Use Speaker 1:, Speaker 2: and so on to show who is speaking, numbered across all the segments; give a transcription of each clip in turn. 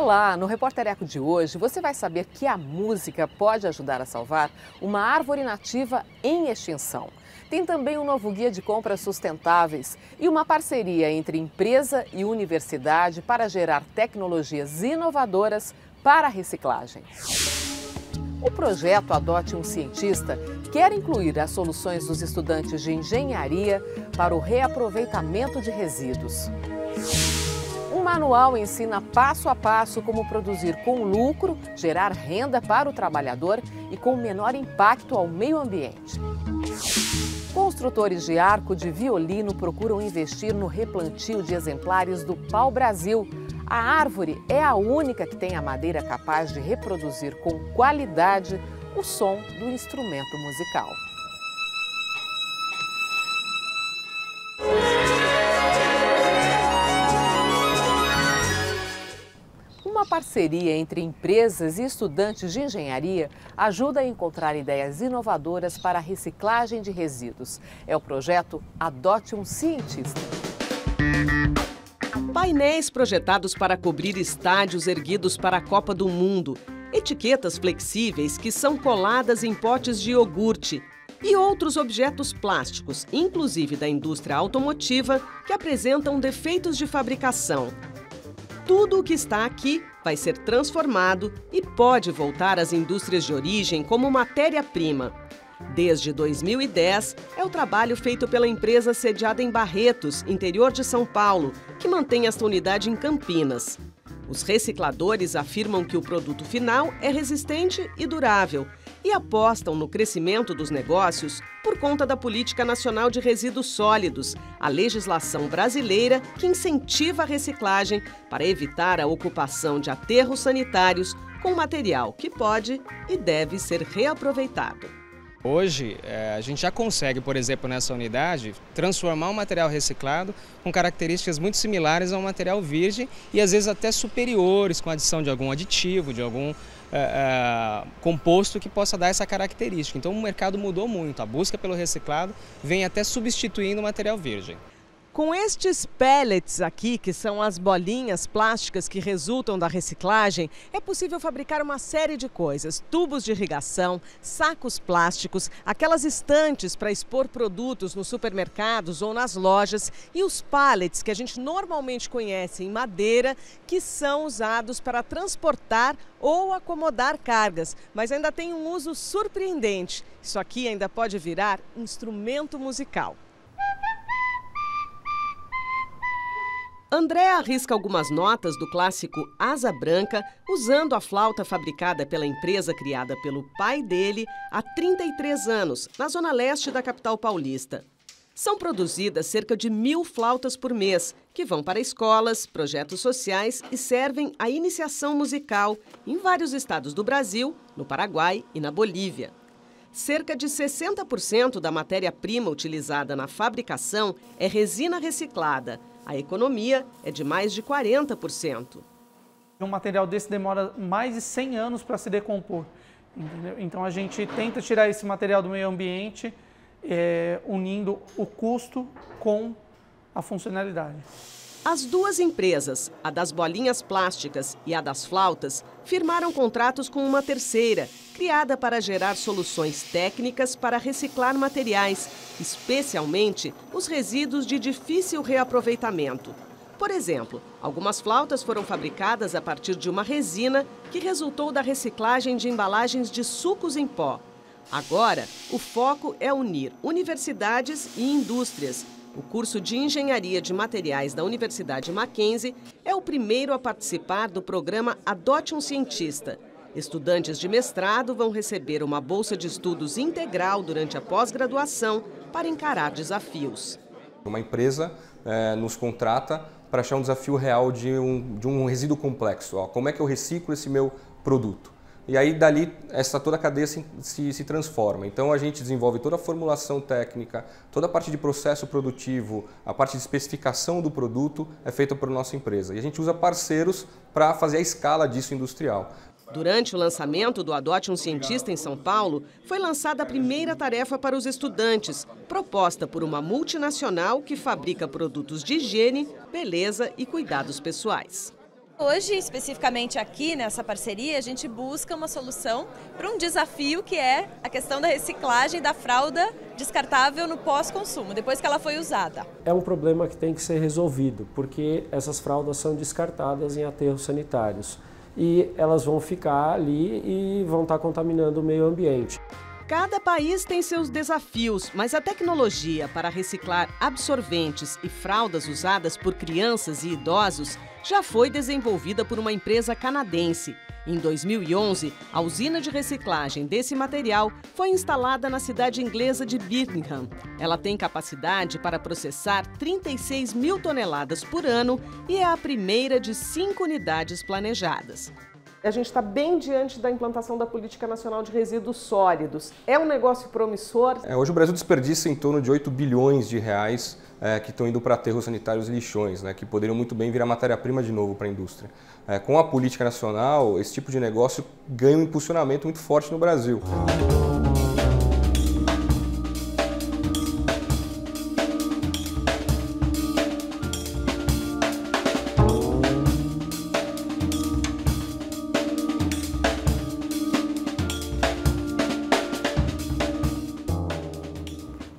Speaker 1: Olá, no Repórter Eco de hoje você vai saber que a música pode ajudar a salvar uma árvore nativa em extinção. Tem também um novo guia de compras sustentáveis e uma parceria entre empresa e universidade para gerar tecnologias inovadoras para a reciclagem. O projeto Adote um Cientista quer incluir as soluções dos estudantes de engenharia para o reaproveitamento de resíduos. Um manual ensina passo a passo como produzir com lucro, gerar renda para o trabalhador e com menor impacto ao meio ambiente. Construtores de arco de violino procuram investir no replantio de exemplares do pau-brasil. A árvore é a única que tem a madeira capaz de reproduzir com qualidade o som do instrumento musical. Uma parceria entre empresas e estudantes de engenharia ajuda a encontrar ideias inovadoras para a reciclagem de resíduos. É o projeto Adote um Cientista.
Speaker 2: Painéis projetados para cobrir estádios erguidos para a Copa do Mundo, etiquetas flexíveis que são coladas em potes de iogurte e outros objetos plásticos, inclusive da indústria automotiva, que apresentam defeitos de fabricação. Tudo o que está aqui vai ser transformado e pode voltar às indústrias de origem como matéria-prima. Desde 2010, é o trabalho feito pela empresa sediada em Barretos, interior de São Paulo, que mantém esta unidade em Campinas. Os recicladores afirmam que o produto final é resistente e durável e apostam no crescimento dos negócios por conta da Política Nacional de Resíduos Sólidos, a legislação brasileira que incentiva a reciclagem para evitar a ocupação de aterros sanitários com material que pode e deve ser reaproveitado.
Speaker 3: Hoje, a gente já consegue, por exemplo, nessa unidade, transformar um material reciclado com características muito similares a um material virgem e às vezes até superiores, com a adição de algum aditivo, de algum composto que possa dar essa característica. Então o mercado mudou muito, a busca pelo reciclado vem até substituindo o material virgem.
Speaker 2: Com estes pellets aqui, que são as bolinhas plásticas que resultam da reciclagem, é possível fabricar uma série de coisas. Tubos de irrigação, sacos plásticos, aquelas estantes para expor produtos nos supermercados ou nas lojas e os pallets que a gente normalmente conhece em madeira, que são usados para transportar ou acomodar cargas, mas ainda tem um uso surpreendente. Isso aqui ainda pode virar instrumento musical. André arrisca algumas notas do clássico Asa Branca usando a flauta fabricada pela empresa criada pelo pai dele há 33 anos, na zona leste da capital paulista. São produzidas cerca de 1000 flautas por mês, que vão para escolas, projetos sociais e servem à iniciação musical em vários estados do Brasil, no Paraguai e na Bolívia. Cerca de 60% da matéria-prima utilizada na fabricação é resina reciclada. A economia é de mais de 40%.
Speaker 4: Um material desse demora mais de 100 anos para se decompor. Entendeu? Então a gente tenta tirar esse material do meio ambiente, unindo o custo com a funcionalidade.
Speaker 2: As duas empresas, a das bolinhas plásticas e a das flautas, firmaram contratos com uma terceira, criada para gerar soluções técnicas para reciclar materiais, especialmente os resíduos de difícil reaproveitamento. Por exemplo, algumas flautas foram fabricadas a partir de uma resina que resultou da reciclagem de embalagens de sucos em pó. Agora, o foco é unir universidades e indústrias. O curso de Engenharia de Materiais da Universidade Mackenzie é o primeiro a participar do programa Adote um Cientista. Estudantes de mestrado vão receber uma bolsa de estudos integral durante a pós-graduação para encarar desafios.
Speaker 5: Uma empresa nos contrata para achar um desafio real de um resíduo complexo. Como é que eu reciclo esse meu produto? E aí, dali, toda a cadeia se transforma. Então, a gente desenvolve toda a formulação técnica, toda a parte de processo produtivo, a parte de especificação do produto é feita por nossa empresa. E a gente usa parceiros para fazer a escala disso industrial.
Speaker 2: Durante o lançamento do Adote um Cientista em São Paulo, foi lançada a primeira tarefa para os estudantes, proposta por uma multinacional que fabrica produtos de higiene, beleza e cuidados pessoais.
Speaker 6: Hoje, especificamente aqui nessa parceria, a gente busca uma solução para um desafio que é a questão da reciclagem da fralda descartável no pós-consumo, depois que ela foi usada.
Speaker 7: É um problema que tem que ser resolvido, porque essas fraldas são descartadas em aterros sanitários e elas vão ficar ali e vão estar contaminando o meio ambiente.
Speaker 2: Cada país tem seus desafios, mas a tecnologia para reciclar absorventes e fraldas usadas por crianças e idosos já foi desenvolvida por uma empresa canadense. Em 2011, a usina de reciclagem desse material foi instalada na cidade inglesa de Birmingham. Ela tem capacidade para processar 36 mil toneladas por ano e é a primeira de 5 unidades planejadas. A gente está bem diante da implantação da Política Nacional de Resíduos Sólidos. É um negócio promissor?
Speaker 5: Hoje o Brasil desperdiça em torno de 8 bilhões de reais que estão indo para aterros sanitários e lixões, que poderiam muito bem virar matéria-prima de novo para a indústria. Com a Política Nacional, esse tipo de negócio ganha um impulsionamento muito forte no Brasil.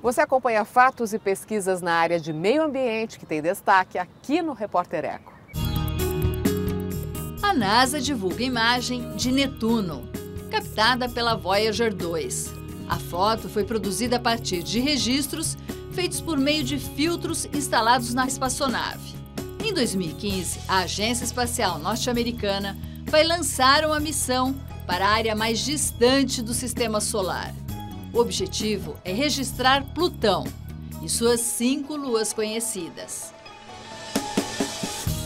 Speaker 1: Você acompanha fatos e pesquisas na área de meio ambiente que tem destaque aqui no Repórter Eco.
Speaker 8: A NASA divulga imagem de Netuno, captada pela Voyager 2. A foto foi produzida a partir de registros feitos por meio de filtros instalados na espaçonave. Em 2015, a Agência Espacial Norte-Americana vai lançar uma missão para a área mais distante do Sistema Solar. O objetivo é registrar Plutão e suas 5 luas conhecidas.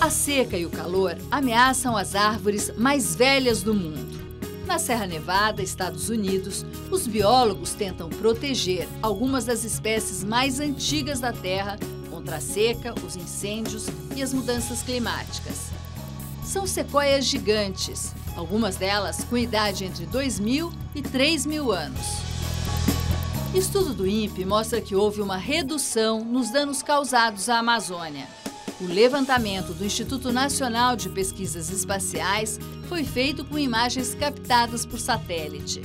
Speaker 8: A seca e o calor ameaçam as árvores mais velhas do mundo. Na Serra Nevada, Estados Unidos, os biólogos tentam proteger algumas das espécies mais antigas da Terra contra a seca, os incêndios e as mudanças climáticas. São sequoias gigantes, algumas delas com idade entre 2.000 e 3.000 anos. Estudo do INPE mostra que houve uma redução nos danos causados à Amazônia. O levantamento do Instituto Nacional de Pesquisas Espaciais foi feito com imagens captadas por satélite.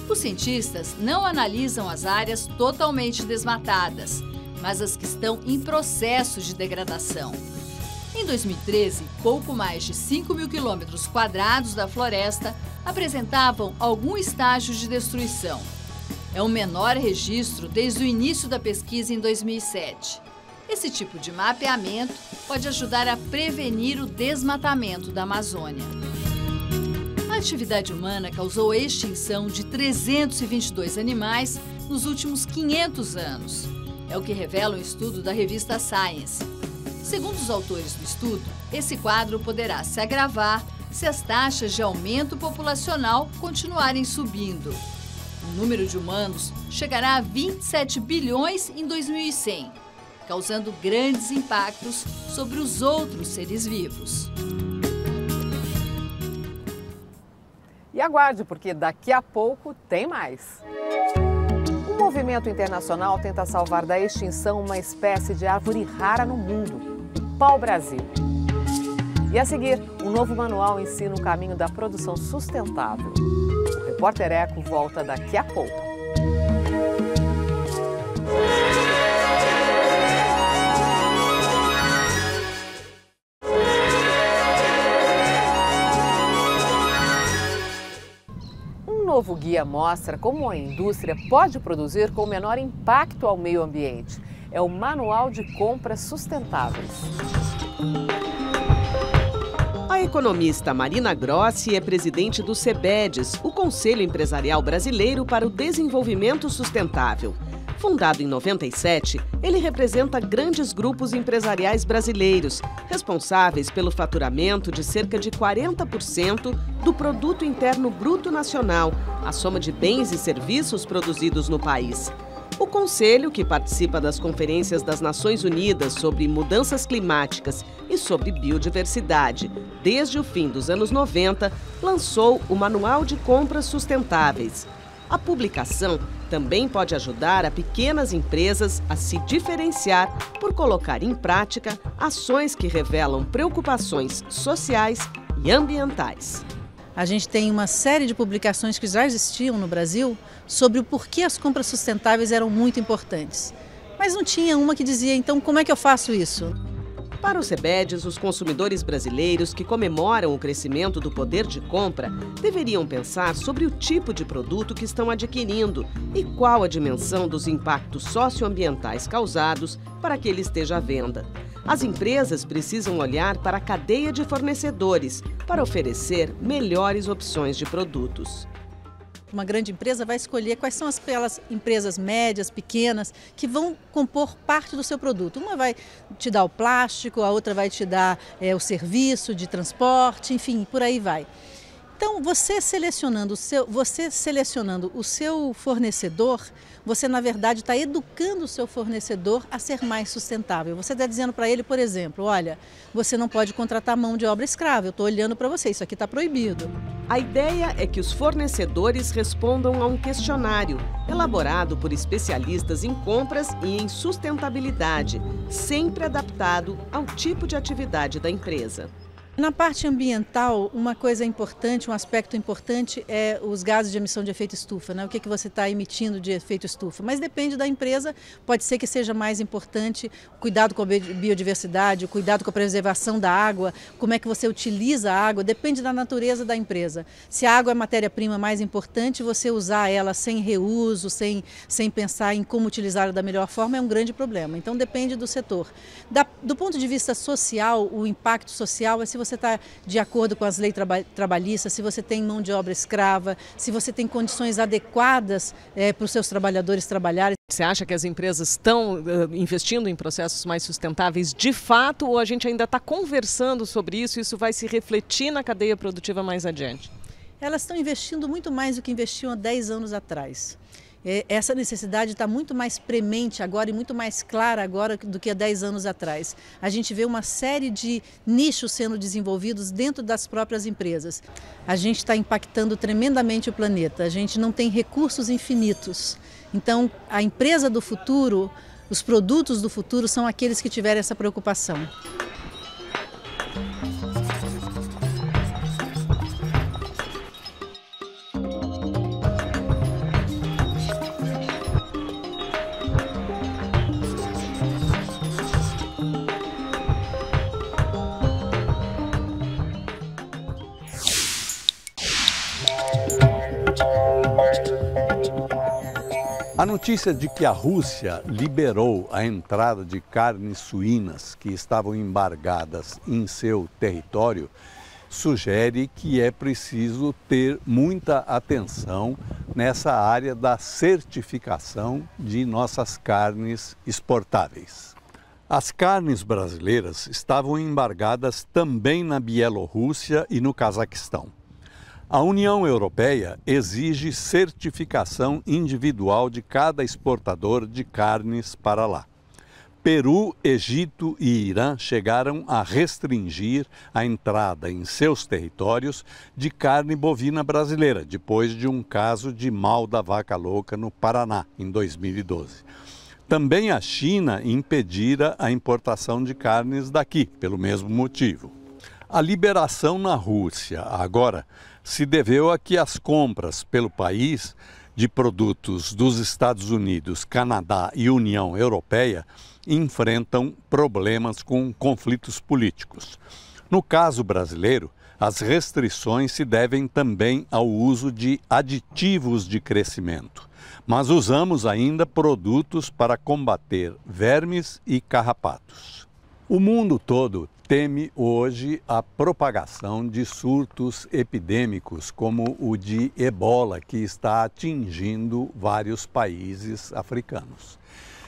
Speaker 8: Os cientistas não analisam as áreas totalmente desmatadas, mas as que estão em processo de degradação. Em 2013, pouco mais de 5.000 quilômetros quadrados da floresta apresentavam algum estágio de destruição. É o menor registro desde o início da pesquisa em 2007. Esse tipo de mapeamento pode ajudar a prevenir o desmatamento da Amazônia. A atividade humana causou a extinção de 322 animais nos últimos 500 anos. É o que revela um estudo da revista Science. Segundo os autores do estudo, esse quadro poderá se agravar se as taxas de aumento populacional continuarem subindo. O número de humanos chegará a 27 bilhões em 2100, causando grandes impactos sobre os outros seres vivos.
Speaker 1: E aguarde, porque daqui a pouco tem mais. Um movimento internacional tenta salvar da extinção uma espécie de árvore rara no mundo, o pau-brasil. E a seguir, um novo manual ensina o caminho da produção sustentável. O Repórter Eco volta daqui a pouco. Um novo guia mostra como a indústria pode produzir com menor impacto ao meio ambiente. É o Manual de Compras Sustentáveis.
Speaker 2: A economista Marina Grossi é presidente do CEBEDES, o Conselho Empresarial Brasileiro para o Desenvolvimento Sustentável. Fundado em 97, ele representa grandes grupos empresariais brasileiros, responsáveis pelo faturamento de cerca de 40% do Produto Interno Bruto Nacional, a soma de bens e serviços produzidos no país. O Conselho, que participa das conferências das Nações Unidas sobre mudanças climáticas e sobre biodiversidade, desde o fim dos anos 90, lançou o Manual de Compras Sustentáveis. A publicação também pode ajudar a pequenas empresas a se diferenciar por colocar em prática ações que revelam preocupações sociais e ambientais.
Speaker 9: A gente tem uma série de publicações que já existiam no Brasil sobre o porquê as compras sustentáveis eram muito importantes. Mas não tinha uma que dizia, então, como é que eu faço isso?
Speaker 2: Para o CEBEDES, os consumidores brasileiros que comemoram o crescimento do poder de compra deveriam pensar sobre o tipo de produto que estão adquirindo e qual a dimensão dos impactos socioambientais causados para que ele esteja à venda. As empresas precisam olhar para a cadeia de fornecedores para oferecer melhores opções de produtos.
Speaker 9: Uma grande empresa vai escolher quais são aquelas empresas médias, pequenas, que vão compor parte do seu produto. Uma vai te dar o plástico, a outra vai te dar o serviço de transporte, enfim, por aí vai. Então, você selecionando o seu fornecedor, você, na verdade, está educando o seu fornecedor a ser mais sustentável. Você está dizendo para ele, por exemplo, olha, você não pode contratar mão de obra escrava, eu estou olhando para você, isso aqui está proibido.
Speaker 2: A ideia é que os fornecedores respondam a um questionário elaborado por especialistas em compras e em sustentabilidade, sempre adaptado ao tipo de atividade da empresa.
Speaker 9: Na parte ambiental, uma coisa importante, um aspecto importante é os gases de emissão de efeito estufa, né? O que você está emitindo de efeito estufa. Mas depende da empresa, pode ser que seja mais importante o cuidado com a biodiversidade, o cuidado com a preservação da água, como é que você utiliza a água, depende da natureza da empresa. Se a água é a matéria-prima mais importante, você usar ela sem reuso, sem pensar em como utilizá-la da melhor forma é um grande problema. Então depende do setor. Do ponto de vista social, o impacto social é se você está de acordo com as leis trabalhistas, se você tem mão de obra escrava, se você tem condições adequadas para os seus trabalhadores trabalharem.
Speaker 2: Você acha que as empresas estão investindo em processos mais sustentáveis de fato ou a gente ainda está conversando sobre isso e isso vai se refletir na cadeia produtiva mais adiante?
Speaker 9: Elas estão investindo muito mais do que investiam há 10 anos atrás. Essa necessidade está muito mais premente agora e muito mais clara agora do que há 10 anos atrás. A gente vê uma série de nichos sendo desenvolvidos dentro das próprias empresas. A gente está impactando tremendamente o planeta, a gente não tem recursos infinitos. Então, a empresa do futuro, os produtos do futuro são aqueles que tiverem essa preocupação.
Speaker 10: A notícia de que a Rússia liberou a entrada de carnes suínas que estavam embargadas em seu território sugere que é preciso ter muita atenção nessa área da certificação de nossas carnes exportáveis. As carnes brasileiras estavam embargadas também na Bielorrússia e no Cazaquistão. A União Europeia exige certificação individual de cada exportador de carnes para lá. Peru, Egito e Irã chegaram a restringir a entrada em seus territórios de carne bovina brasileira, depois de um caso de mal da vaca louca no Paraná, em 2012. Também a China impedira a importação de carnes daqui, pelo mesmo motivo. A liberação na Rússia, agora, se deveu a que as compras pelo país de produtos dos Estados Unidos, Canadá e União Europeia enfrentam problemas com conflitos políticos. No caso brasileiro, as restrições se devem também ao uso de aditivos de crescimento, mas usamos ainda produtos para combater vermes e carrapatos. O mundo todo teme hoje a propagação de surtos epidêmicos como o de ebola, que está atingindo vários países africanos.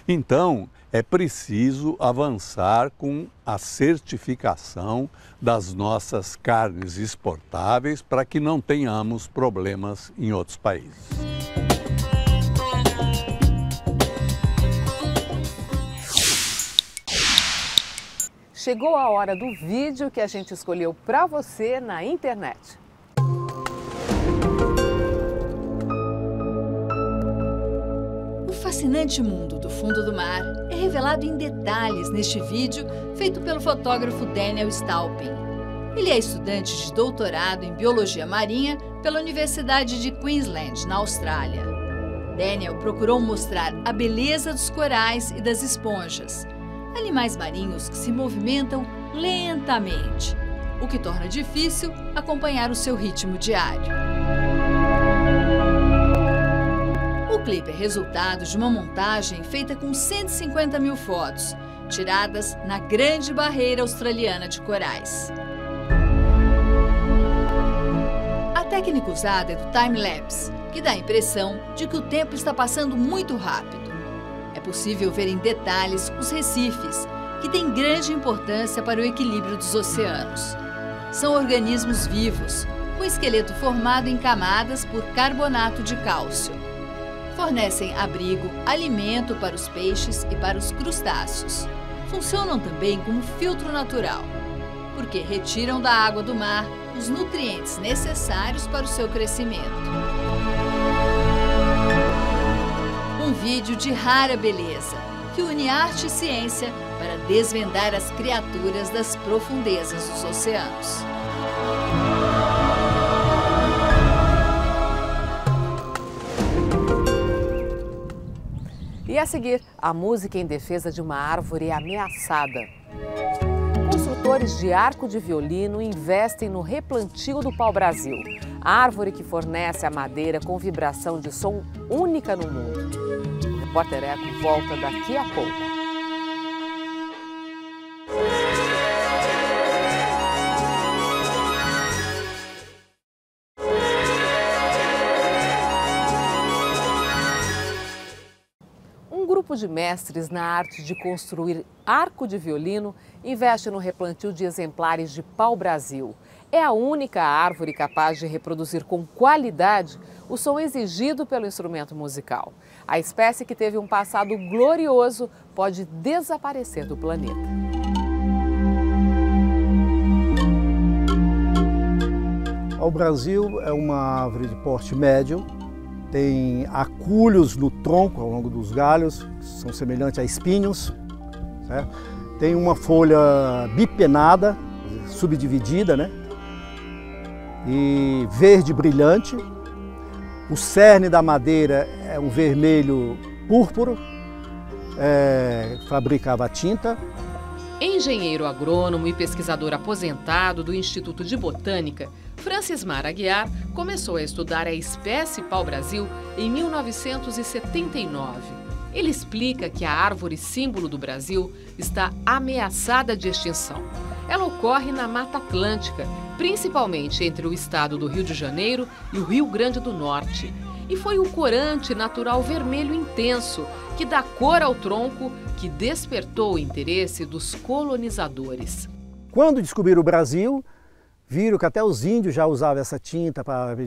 Speaker 10: Então, é preciso avançar com a certificação das nossas carnes exportáveis para que não tenhamos problemas em outros países.
Speaker 1: Chegou a hora do vídeo que a gente escolheu para você na internet.
Speaker 8: O fascinante mundo do fundo do mar é revelado em detalhes neste vídeo feito pelo fotógrafo Daniel Staupin. Ele é estudante de doutorado em Biologia Marinha pela Universidade de Queensland, na Austrália. Daniel procurou mostrar a beleza dos corais e das esponjas, animais marinhos que se movimentam lentamente, o que torna difícil acompanhar o seu ritmo diário. O clipe é resultado de uma montagem feita com 150 mil fotos, tiradas na Grande Barreira Australiana de Corais. A técnica usada é do time-lapse, que dá a impressão de que o tempo está passando muito rápido. É possível ver em detalhes os recifes, que têm grande importância para o equilíbrio dos oceanos. São organismos vivos, com esqueleto formado em camadas por carbonato de cálcio. Fornecem abrigo, alimento para os peixes e para os crustáceos. Funcionam também como filtro natural, porque retiram da água do mar os nutrientes necessários para o seu crescimento. Um vídeo de rara beleza, que une arte e ciência para desvendar as criaturas das profundezas dos oceanos.
Speaker 1: E a seguir, a música em defesa de uma árvore ameaçada. Construtores de arco de violino investem no replantio do pau-brasil, árvore que fornece a madeira com vibração de som única no mundo. O Repórter Eco volta daqui a pouco. Um grupo de mestres na arte de construir arco de violino investe no replantio de exemplares de pau-brasil. É a única árvore capaz de reproduzir com qualidade o som exigido pelo instrumento musical. A espécie que teve um passado glorioso pode desaparecer do planeta.
Speaker 11: O pau-brasil é uma árvore de porte médio. Tem acúlios no tronco, ao longo dos galhos, que são semelhantes a espinhos. Certo? Tem uma folha bipenada, subdividida, né? E verde brilhante. O cerne da madeira é um vermelho púrpura, fabricava tinta.
Speaker 1: Engenheiro agrônomo e pesquisador aposentado do Instituto de Botânica, Francismar Aguiar começou a estudar a espécie pau-brasil em 1979. Ele explica que a árvore símbolo do Brasil está ameaçada de extinção. Ela ocorre na Mata Atlântica, principalmente entre o estado do Rio de Janeiro e o Rio Grande do Norte. E foi o corante natural vermelho intenso, que dá cor ao tronco, que despertou o interesse dos colonizadores.
Speaker 11: Quando descobriram o Brasil, viram que até os índios já usavam essa tinta para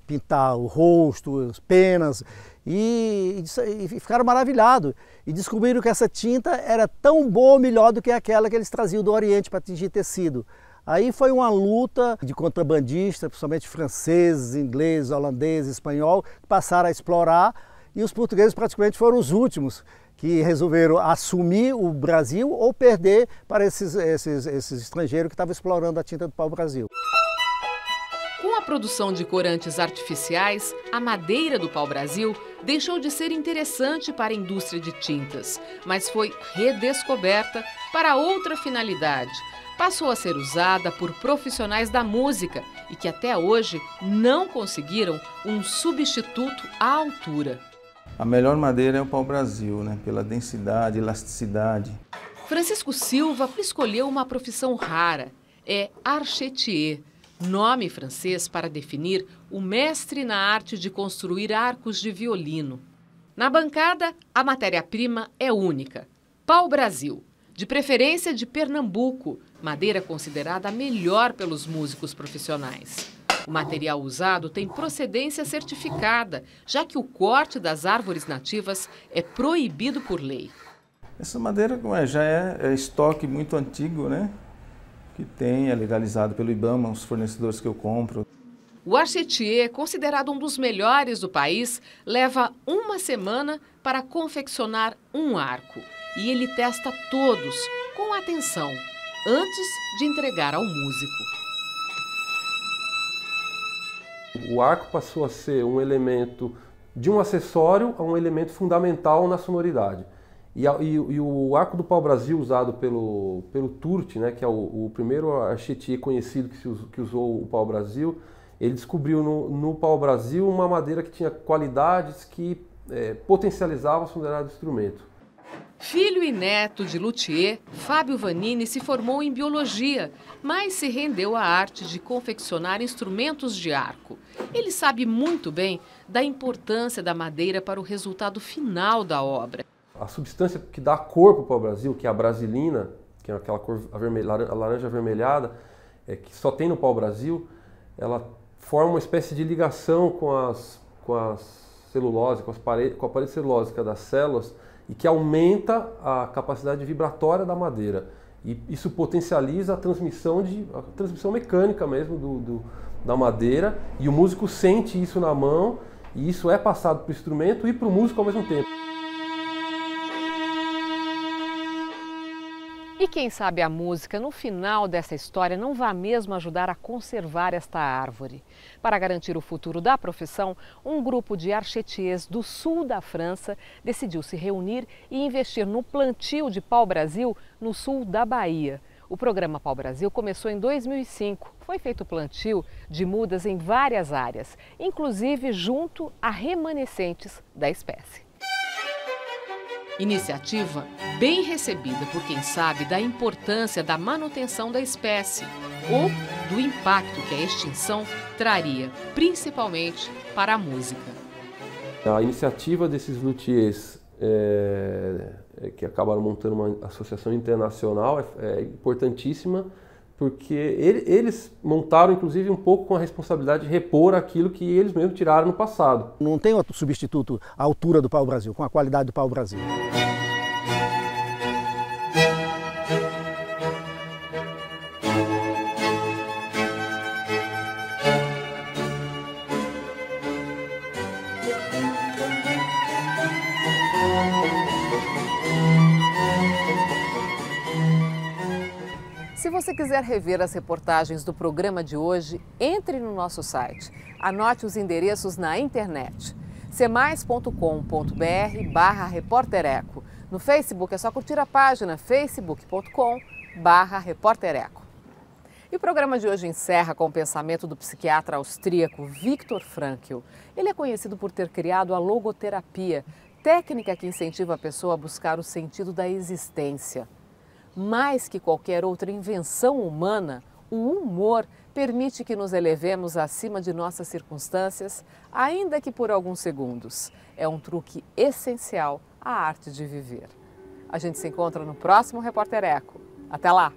Speaker 11: pintar o rosto, as penas, e ficaram maravilhados. E descobriram que essa tinta era tão boa ou melhor do que aquela que eles traziam do Oriente para tingir tecido. Aí foi uma luta de contrabandistas, principalmente franceses, ingleses, holandeses, espanhol, que passaram a explorar, e os portugueses praticamente foram os últimos que resolveram assumir o Brasil ou perder para esses estrangeiros que estavam explorando a tinta do pau-brasil.
Speaker 1: Com a produção de corantes artificiais, a madeira do pau-brasil deixou de ser interessante para a indústria de tintas, mas foi redescoberta para outra finalidade. Passou a ser usada por profissionais da música e que até hoje não conseguiram um substituto à altura.
Speaker 12: A melhor madeira é o pau-brasil, né? Pela densidade, elasticidade.
Speaker 1: Francisco Silva escolheu uma profissão rara, é archetier, nome francês para definir o mestre na arte de construir arcos de violino. Na bancada, a matéria-prima é única, pau-brasil, de preferência de Pernambuco, madeira considerada a melhor pelos músicos profissionais. O material usado tem procedência certificada, já que o corte das árvores nativas é proibido por lei.
Speaker 12: Essa madeira já é estoque muito antigo, né? Que é legalizado pelo IBAMA, os fornecedores que eu compro.
Speaker 1: O archetier, considerado um dos melhores do país, leva uma semana para confeccionar um arco. E ele testa todos, com atenção.
Speaker 8: antes de entregar ao músico.
Speaker 13: O arco passou a ser um elemento de um acessório a um elemento fundamental na sonoridade. E o arco do pau-brasil usado pelo Turti, né, que é o primeiro archetier conhecido que usou o pau-brasil, ele descobriu no pau-brasil uma madeira que tinha qualidades que potencializavam a sonoridade do instrumento.
Speaker 8: Filho e neto de luthier, Fábio Vanini se formou em biologia, mas se rendeu à arte de confeccionar instrumentos de arco. Ele sabe muito bem da importância da madeira para o resultado final da obra.
Speaker 13: A substância que dá cor para o pau-brasil, que é a brasilina, que é aquela cor a laranja avermelhada, que só tem no pau-brasil, ela forma uma espécie de ligação com a celulose, com a parede celulósica das células, e que aumenta a capacidade vibratória da madeira. E isso potencializa a transmissão mecânica mesmo da madeira, e o músico sente isso na mão, e isso é passado para o instrumento e para o músico ao mesmo tempo.
Speaker 1: E quem sabe a música, no final dessa história, não vai mesmo ajudar a conservar esta árvore. Para garantir o futuro da profissão, um grupo de archetiers do sul da França decidiu se reunir e investir no plantio de pau-brasil no sul da Bahia. O programa Pau-Brasil começou em 2005. Foi feito plantio de mudas em várias áreas, inclusive junto a remanescentes da espécie.
Speaker 8: Iniciativa bem recebida por quem sabe da importância da manutenção da espécie ou do impacto que a extinção traria, principalmente para a música.
Speaker 13: A iniciativa desses luthiers que acabaram montando uma associação internacional é importantíssima, porque eles montaram, inclusive, um pouco com a responsabilidade de repor aquilo que eles mesmos tiraram no passado.
Speaker 11: Não tem outro substituto à altura do pau-brasil, com a qualidade do pau-brasil.
Speaker 1: Se você quiser rever as reportagens do programa de hoje, entre no nosso site. Anote os endereços na internet. cmais.com.br/repórtereco. No Facebook é só curtir a página facebook.com/repórtereco. E o programa de hoje encerra com o pensamento do psiquiatra austríaco Viktor Frankl. Ele é conhecido por ter criado a logoterapia, técnica que incentiva a pessoa a buscar o sentido da existência. Mais que qualquer outra invenção humana, o humor permite que nos elevemos acima de nossas circunstâncias, ainda que por alguns segundos. É um truque essencial à arte de viver. A gente se encontra no próximo Repórter Eco. Até lá!